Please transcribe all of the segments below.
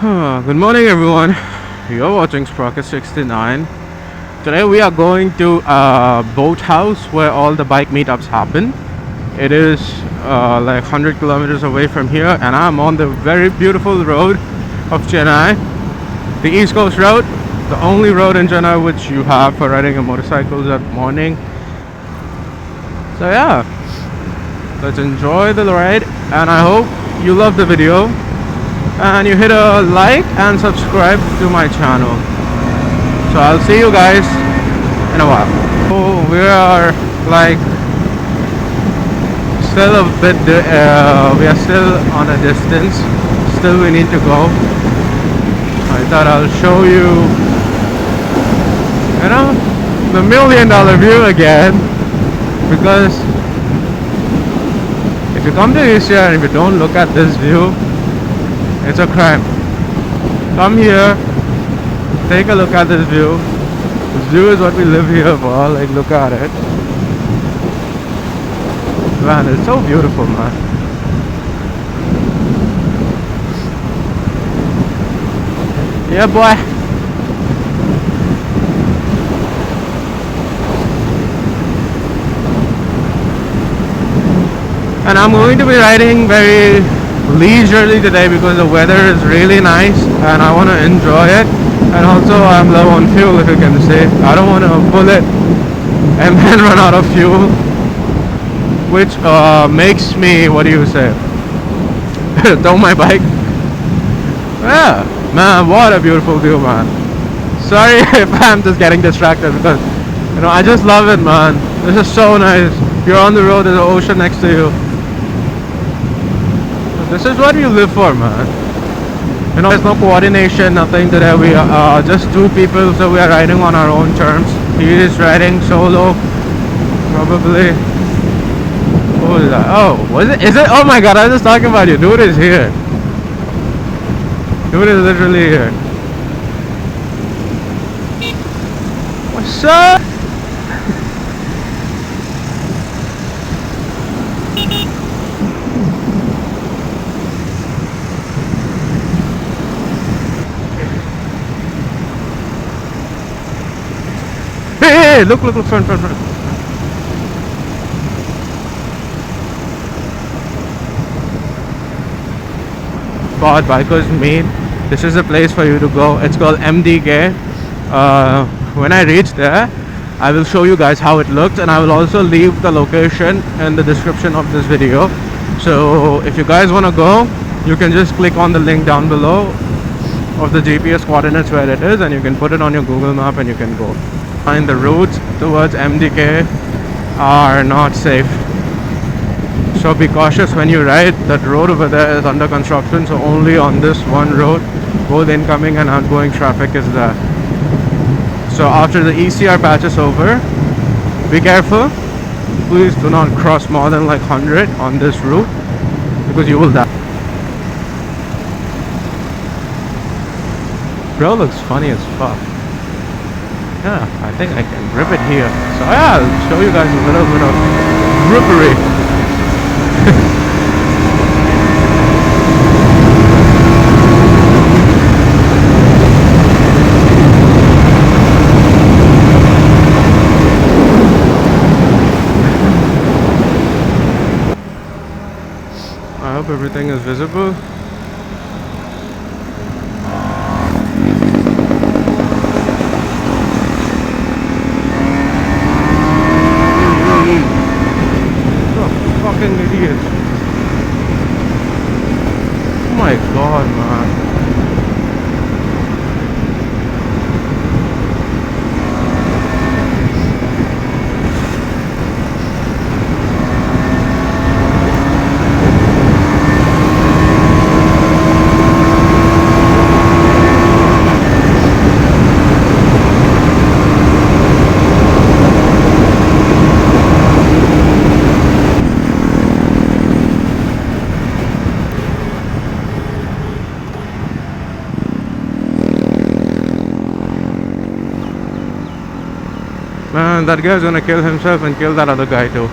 Good morning, everyone. You're watching Sprocket 69. Today we are going to a boat house where all the bike meetups happen. It is like 100 kilometers away from here, and I'm on the very beautiful road of Chennai, the East Coast Road, the only road in Chennai which you have for riding a motorcycle at morning. So yeah, let's enjoy the ride, and I hope you love the video and you hit a like and subscribe to my channel. So I'll see you guys in a while. So we are like still a bit we are still on a distance, still we need to go. I thought I'll show you the $1 million view again, because if you come to Asia and if you don't look at this view, it's a crime. Come here, take a look at this view. This view is what we live here for. Like, look at it. Man, it's so beautiful, man. Yeah, boy. And I'm going to be riding very leisurely today because the weather is really nice and I want to enjoy it. And also I'm low on fuel, if you can see. I don't want to pull it and then run out of fuel, which makes me, what do you say, tow my bike. Yeah, man, what a beautiful view, man. Sorry if I'm just getting distracted, because I just love it, man. This is so nice. You're on the road, there's an ocean next to you. This is what we live for, man. There's no coordination, nothing today. We are just two people, so we are riding on our own terms. He is riding solo, probably. What was that? Oh, was it? Is it? Oh my god, I was just talking about you. Dude is here. Dude is literally here. What's up? Hey, look, front. Spot Bikers Meet. This is a place for you to go. It's called MDK. When I reach there, I will show you guys how it looks, and I will also leave the location in the description of this video. So if you guys want to go, you can just click on the link down below of the GPS coordinates where it is, and you can put it on your Google map and you can go. And the roads towards MDK are not safe, so be cautious when you ride. That road over there is under construction, so only on this one road both incoming and outgoing traffic is there. So after the ECR patch is over, be careful. Please do not cross more than like 100 on this route, because you will die. Bro looks funny as fuck. Yeah, I think I can grip it here. So yeah, I'll show you guys a little bit of grippery. I hope everything is visible. Fucking idiot. Oh my god, man. Man, that guy's gonna kill himself and kill that other guy too.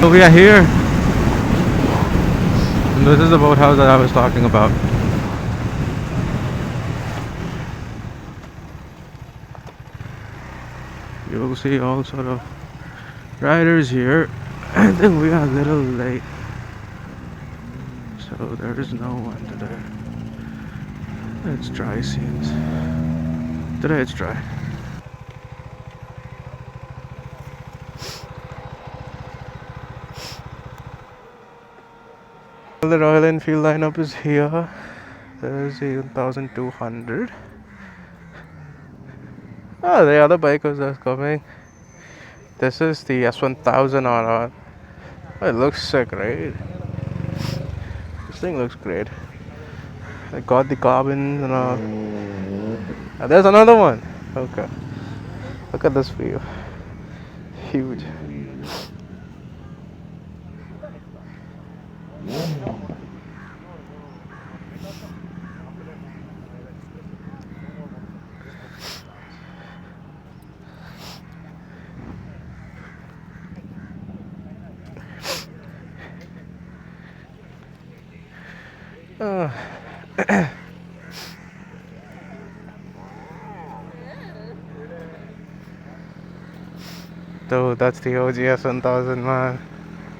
So we are here. And this is the boathouse that I was talking about. You will see all sort of riders here. I think we are a little late, so there is no one today. It's dry scenes. Today it's dry. The Royal Enfield lineup is here. There's the 1200. Oh, the other bikers are coming. This is the S1000 RR. Oh, it looks sick, right? This thing looks great. I got the carbon and all. Oh, there's another one. Okay. Look at this view. Huge. Dude, that's the OG S1000, man.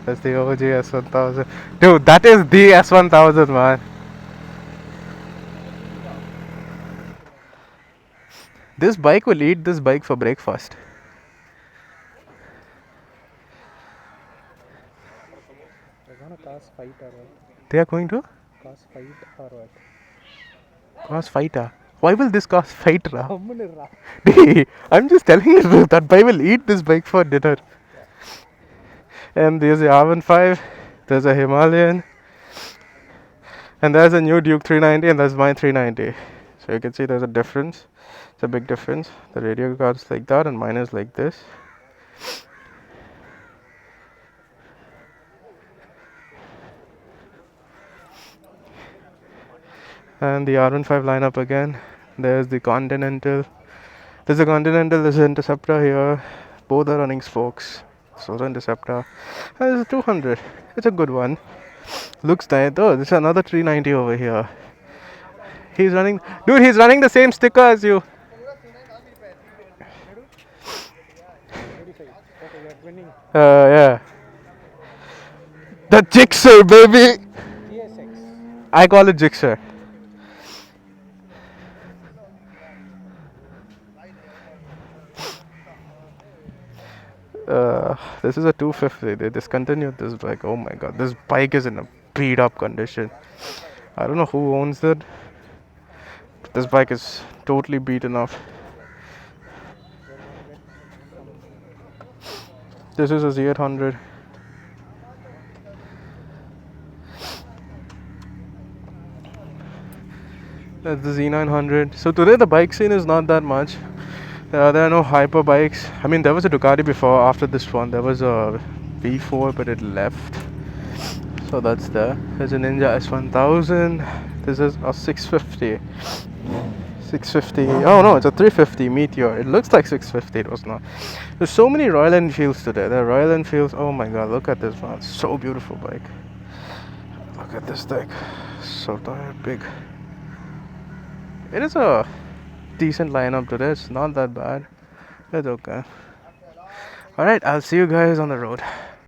That's the OG S1000. Dude, that is the S1000, man. This bike will eat this bike for breakfast. They're gonna cause fight or what? They are going to Cause fight or what? cause fighter. Why will this cause fight, Ra? Ra. I'm just telling you that bike will eat this bike for dinner. And there's a R15, there's a Himalayan, and there's a new Duke 390, and there's my 390. So you can see there's a difference. It's a big difference. The radio card is like that, and mine is like this. And the R15 lineup again. There's the Continental. There's a Continental, there's an Interceptor here. Both are running spokes. So the Interceptor. And there's a 200. It's a good one. Looks nice. Oh, there's another 390 over here. He's running. Dude, he's running the same sticker as you. Okay, you're winning. Yeah. The Gixxer, baby. TSX. I call it Gixxer. This is a 250. They discontinued this bike. Oh my god, this bike is in a beat up condition. I don't know who owns it, but this bike is totally beaten up. This is a Z800. That's the Z900. So today the bike scene is not that much. There are no hyper bikes. I mean, there was a Ducati before. After this one, there was a V4, but it left. So that's there. There's a Ninja S1000. This is a 650. 650. Oh no, it's a 350 Meteor. It looks like 650. It was not. There's so many Royal Enfields today. There are Royal Enfields. Oh my god, look at this one. So beautiful bike. Look at this thing. So tired, big. It is a decent lineup today. It's not that bad. It's okay. Alright, I'll see you guys on the road.